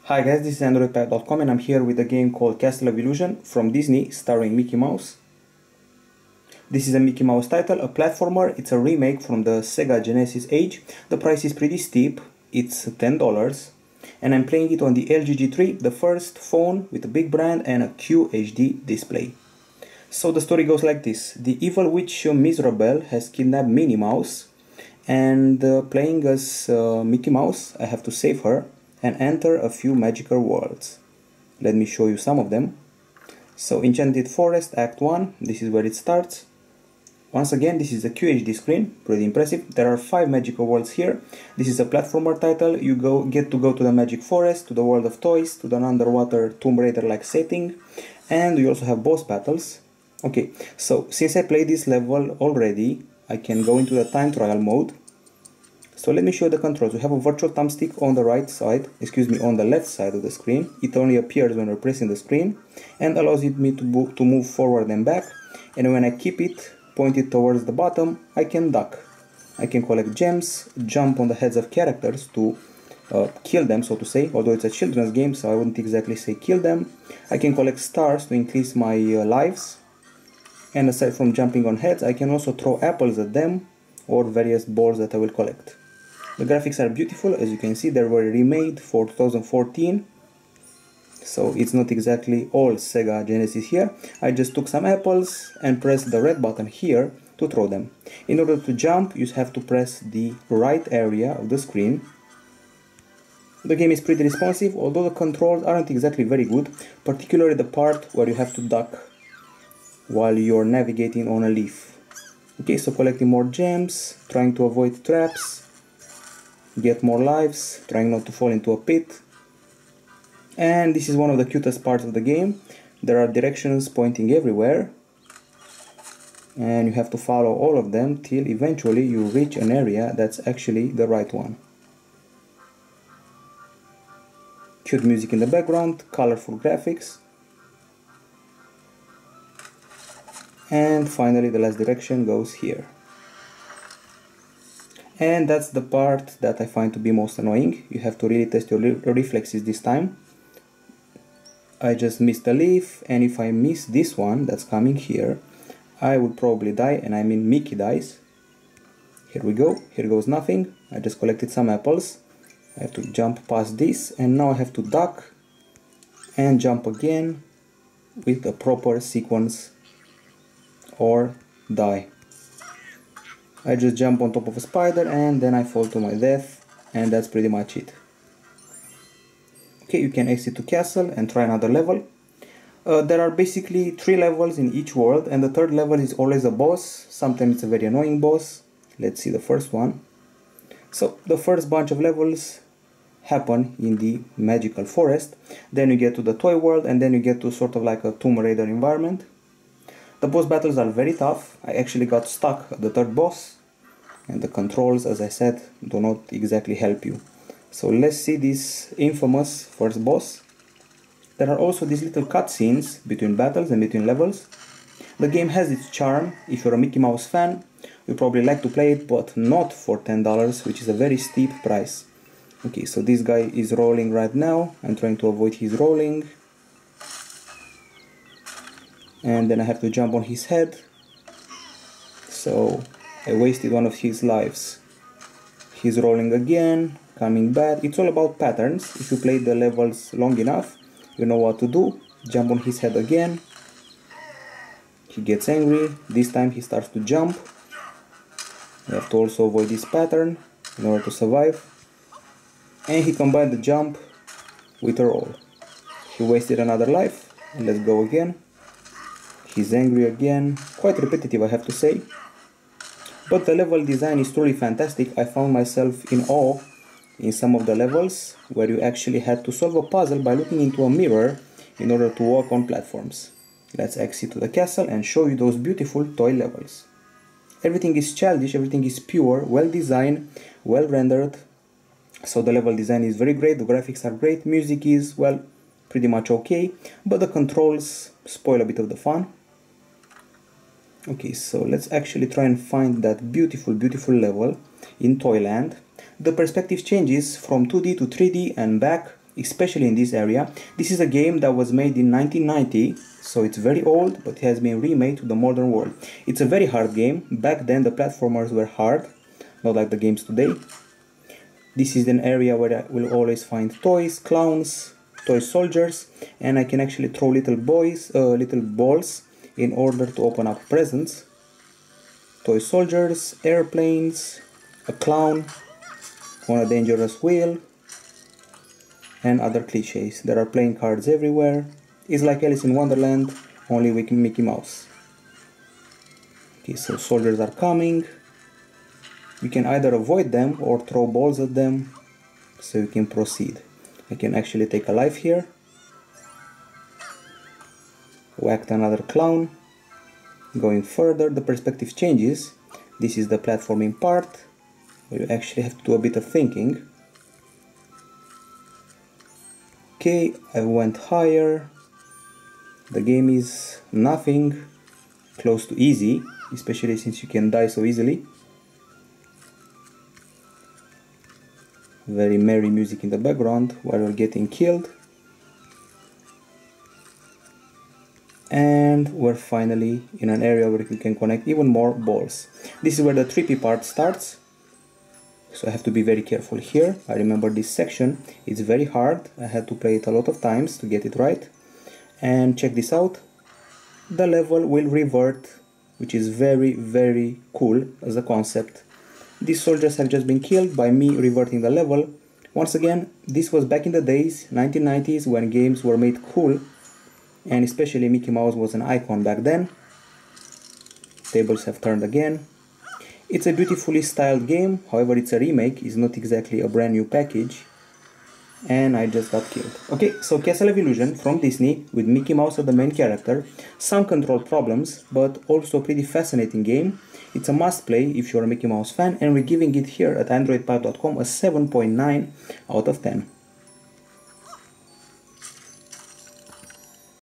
Hi guys, this is Androidpipe.com and I'm here with a game called Castle of Ilusion from Disney, starring Mickey Mouse. This is a Mickey Mouse title, a platformer. It's a remake from the Sega Genesis age. The price is pretty steep, it's $10, and I'm playing it on the LG G3, the first phone with a big brand and a QHD display. So the story goes like this. The evil witch Miserable has kidnapped Minnie Mouse, and playing as Mickey Mouse, I have to save her and enter a few magical worlds. Let me show you some of them. So Enchanted Forest, Act 1, this is where it starts. Once again, this is a QHD screen, pretty impressive. There are 5 magical worlds here. This is a platformer title. You get to go to the magic forest, to the world of toys, to the underwater Tomb Raider-like setting, and you also have boss battles. Okay, so since I played this level already, I can go into the time trial mode. So let me show you the controls. We have a virtual thumbstick on the right side, on the left side of the screen. It only appears when we're pressing the screen and allows me to move forward and back. And when I keep it pointed towards the bottom, I can duck. I can collect gems, jump on the heads of characters to kill them, so to say, although it's a children's game, so I wouldn't exactly say kill them. I can collect stars to increase my lives. And aside from jumping on heads, I can also throw apples at them or various balls that I will collect. The graphics are beautiful. As you can see, they were remade for 2014, so it's not exactly all Sega Genesis here. I just took some apples and pressed the red button here to throw them. In order to jump, you have to press the right area of the screen. The game is pretty responsive, although the controls aren't exactly very good, particularly the part where you have to duck while you're navigating on a leaf. Okay, so collecting more gems, trying to avoid traps, get more lives, trying not to fall into a pit. And this is one of the cutest parts of the game. There are directions pointing everywhere, and you have to follow all of them till eventually you reach an area that's actually the right one. Cute music in the background, colorful graphics. And finally the last direction goes here. And that's the part that I find to be most annoying. You have to really test your reflexes this time. I just missed a leaf, and if I miss this one that's coming here, I will probably die, and I mean Mickey dies. Here we go, here goes nothing. I just collected some apples. I have to jump past this, and now I have to duck and jump again with the proper sequence or die. I just jump on top of a spider and then I fall to my death, and that's pretty much it. Okay, you can exit to castle and try another level. There are basically 3 levels in each world, and the 3rd level is always a boss. Sometimes it's a very annoying boss. Let's see the first one. So the first bunch of levels happen in the magical forest. Then you get to the toy world, and then you get to sort of like a Tomb Raider environment. The boss battles are very tough. I actually got stuck at the 3rd boss, and the controls, as I said, do not exactly help you. So let's see this infamous first boss. There are also these little cutscenes between battles and between levels. The game has its charm. If you're a Mickey Mouse fan, you probably like to play it, but not for $10, which is a very steep price. Okay, so this guy is rolling right now. I'm trying to avoid his rolling. And then I have to jump on his head. So I wasted one of his lives. He's rolling again, coming back. It's all about patterns. If you play the levels long enough, you know what to do. Jump on his head again. He gets angry. This time he starts to jump. You have to also avoid this pattern in order to survive. And he combined the jump with a roll. He wasted another life. And let's go again. He's angry again. Quite repetitive, I have to say. But the level design is truly fantastic. I found myself in awe in some of the levels where you actually had to solve a puzzle by looking into a mirror in order to walk on platforms. Let's exit to the castle and show you those beautiful toy levels. Everything is childish, everything is pure, well designed, well rendered. So the level design is very great, the graphics are great, music is, well, pretty much okay, but the controls spoil a bit of the fun. Okay, so let's actually try and find that beautiful level in Toyland. The perspective changes from 2D to 3D and back especially in this area. This is a game that was made in 1990, so it's very old, but it has been remade to the modern world. It's a very hard game. Back then the platformers were hard, not like the games today. This is an area where I will always find toys, clowns, toy soldiers, and I can actually throw little balls in order to open up presents. Toy soldiers, airplanes, a clown on a dangerous wheel, and other cliches. There are playing cards everywhere. It's like Alice in Wonderland, only with Mickey Mouse. Okay, so soldiers are coming. You can either avoid them or throw balls at them, so you can proceed. I can actually take a life here. Whacked another clown. Going further, the perspective changes. This is the platforming part, where you actually have to do a bit of thinking. Okay, I went higher. The game is nothing close to easy, especially since you can die so easily. Very merry music in the background while you're getting killed. And we're finally in an area where you can connect even more balls. This is where the trippy part starts, so I have to be very careful here. I remember this section, it's very hard. I had to play it a lot of times to get it right. And check this out, the level will revert, which is very cool as a concept. These soldiers have just been killed by me reverting the level. Once again, this was back in the days, 1990s, when games were made cool, and especially Mickey Mouse was an icon back then. Tables have turned again. It's a beautifully styled game, however it's a remake, it's not exactly a brand new package. And I just got killed. Okay, so Castle of Ilusion from Disney with Mickey Mouse as the main character. Some control problems, but also a pretty fascinating game. It's a must play if you're a Mickey Mouse fan, and we're giving it here at Androidpipe.com a 7.9 out of 10.